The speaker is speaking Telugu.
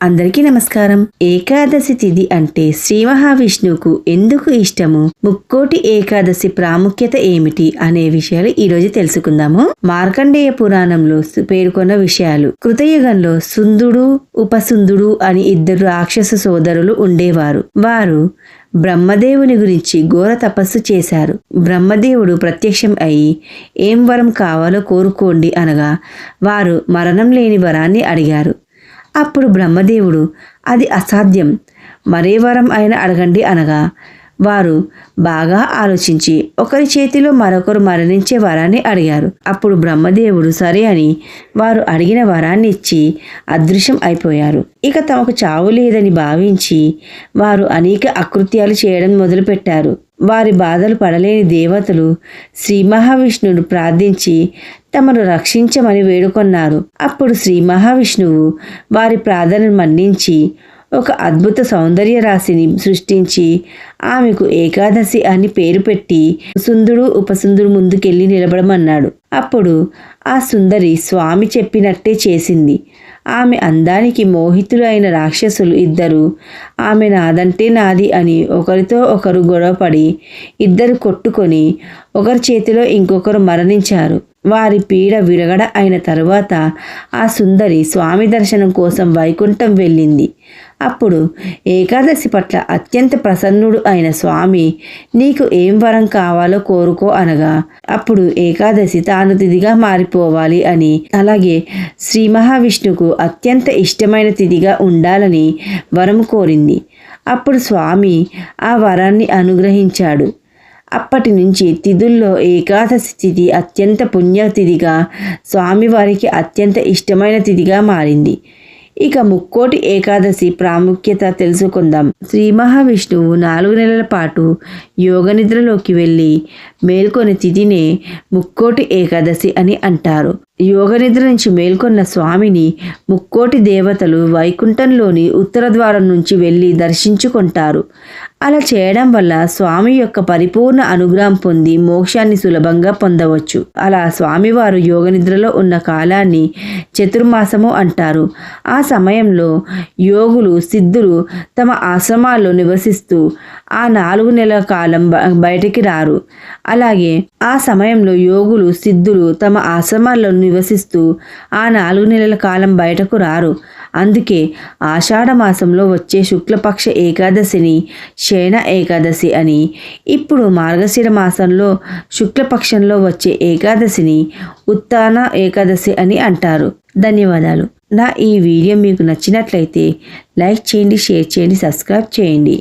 అందరికీ నమస్కారం. ఏకాదశి తిథి అంటే శ్రీ మహావిష్ణువుకు ఎందుకు ఇష్టము, ముక్కోటి ఏకాదశి ప్రాముఖ్యత ఏమిటి అనే విషయాలు ఈ రోజు తెలుసుకుందాము. మార్కండేయ పురాణంలో పేర్కొన్న విషయాలు. కృతయుగంలో సుందుడు, ఉపసుందుడు అని ఇద్దరు రాక్షస సోదరులు ఉండేవారు. వారు బ్రహ్మదేవుని గురించి ఘోర తపస్సు చేశారు. బ్రహ్మదేవుడు ప్రత్యక్షం అయి ఏం వరం కావాలో కోరుకోండి అనగా వారు మరణం లేని వరాన్ని అడిగారు. అప్పుడు బ్రహ్మదేవుడు అది అసాధ్యం, మరే వరం అయినా అడగండి అనగా వారు బాగా ఆలోచించి ఒకరి చేతిలో మరొకరు మరణించే వరాన్ని అడిగారు. అప్పుడు బ్రహ్మదేవుడు సరే అని వారు అడిగిన వరాన్ని ఇచ్చి అదృశ్యం అయిపోయారు. ఇక తమకు చావు లేదని భావించి వారు అనేక అకృత్యాలు చేయడం మొదలుపెట్టారు. వారి బాధలు పడలేని దేవతలు శ్రీ మహావిష్ణువును ప్రార్థించి తమను రక్షించమని వేడుకొన్నారు. అప్పుడు శ్రీ మహావిష్ణువు వారి ప్రార్థనను మన్నించి ఒక అద్భుత సౌందర్య రాశిని సృష్టించి ఆమెకు ఏకాదశి అని పేరు పెట్టి సుందుడు ఉపసుందుడు ముందుకెళ్ళి నిలబడమన్నాడు. అప్పుడు ఆ సుందరి స్వామి చెప్పినట్టే చేసింది. ఆమె అందానికి మోహితులు అయిన రాక్షసులు ఇద్దరు ఆమె నాదంటే నాది అని ఒకరితో ఒకరు గొడవపడి ఇద్దరు కొట్టుకొని ఒకరి చేతిలో ఇంకొకరు మరణించారు. వారి పీడ విరగడ అయిన తరువాత ఆ సుందరి స్వామి దర్శనం కోసం వైకుంఠం వెళ్ళింది. అప్పుడు ఏకాదశి పట్ల అత్యంత ప్రసన్నుడు అయిన స్వామి నీకు ఏం వరం కావాలో కోరుకో అనగా అప్పుడు ఏకాదశి తాను తిథిగా మారిపోవాలి అని, అలాగే శ్రీ మహావిష్ణువుకు అత్యంత ఇష్టమైన తిథిగా ఉండాలని వరం కోరింది. అప్పుడు స్వామి ఆ వరాన్ని అనుగ్రహించాడు. అప్పటి నుంచి తిథుల్లో ఏకాదశి తిథి అత్యంత పుణ్యతిథిగా స్వామివారికి అత్యంత ఇష్టమైన తిథిగా మారింది. ఇక ముక్కోటి ఏకాదశి ప్రాముఖ్యత తెలుసుకుందాం. శ్రీ మహావిష్ణువు 4 నెలల పాటు యోగ నిద్రలోకి వెళ్ళి మేల్కొని తిథినే ముక్కోటి ఏకాదశి అని అంటారు. యోగ నిద్ర నుంచి మేల్కొన్న స్వామిని ముక్కోటి దేవతలు వైకుంఠంలోని ఉత్తర ద్వారం నుంచి వెళ్ళి దర్శించుకుంటారు. అలా చేయడం వల్ల స్వామి యొక్క పరిపూర్ణ అనుగ్రహం పొంది మోక్షాన్ని సులభంగా పొందవచ్చు. అలా స్వామివారు యోగ నిద్రలో ఉన్న కాలాన్ని చతుర్మాసము అంటారు. ఆ సమయంలో యోగులు సిద్ధులు తమ ఆశ్రమాల్లో నివసిస్తూ ఆ 4 నెలల కాలం బయటికి రారు. అలాగే ఆ సమయంలో యోగులు సిద్ధులు తమ ఆశ్రమాల్లో నివసిస్తూ ఆ 4 నెలల కాలం బయటకు రారు. అందుకే ఆషాఢ మాసంలో వచ్చే శుక్లపక్ష ఏకాదశిని శయన ఏకాదశి అని, ఇప్పుడు మార్గశిర మాసంలో శుక్లపక్షంలో వచ్చే ఏకాదశిని ఉత్తాన ఏకాదశి అని అంటారు. ధన్యవాదాలు. నా ఈ వీడియో మీకు నచ్చినట్లయితే లైక్ చేయండి, షేర్ చేయండి, సబ్స్క్రైబ్ చేయండి.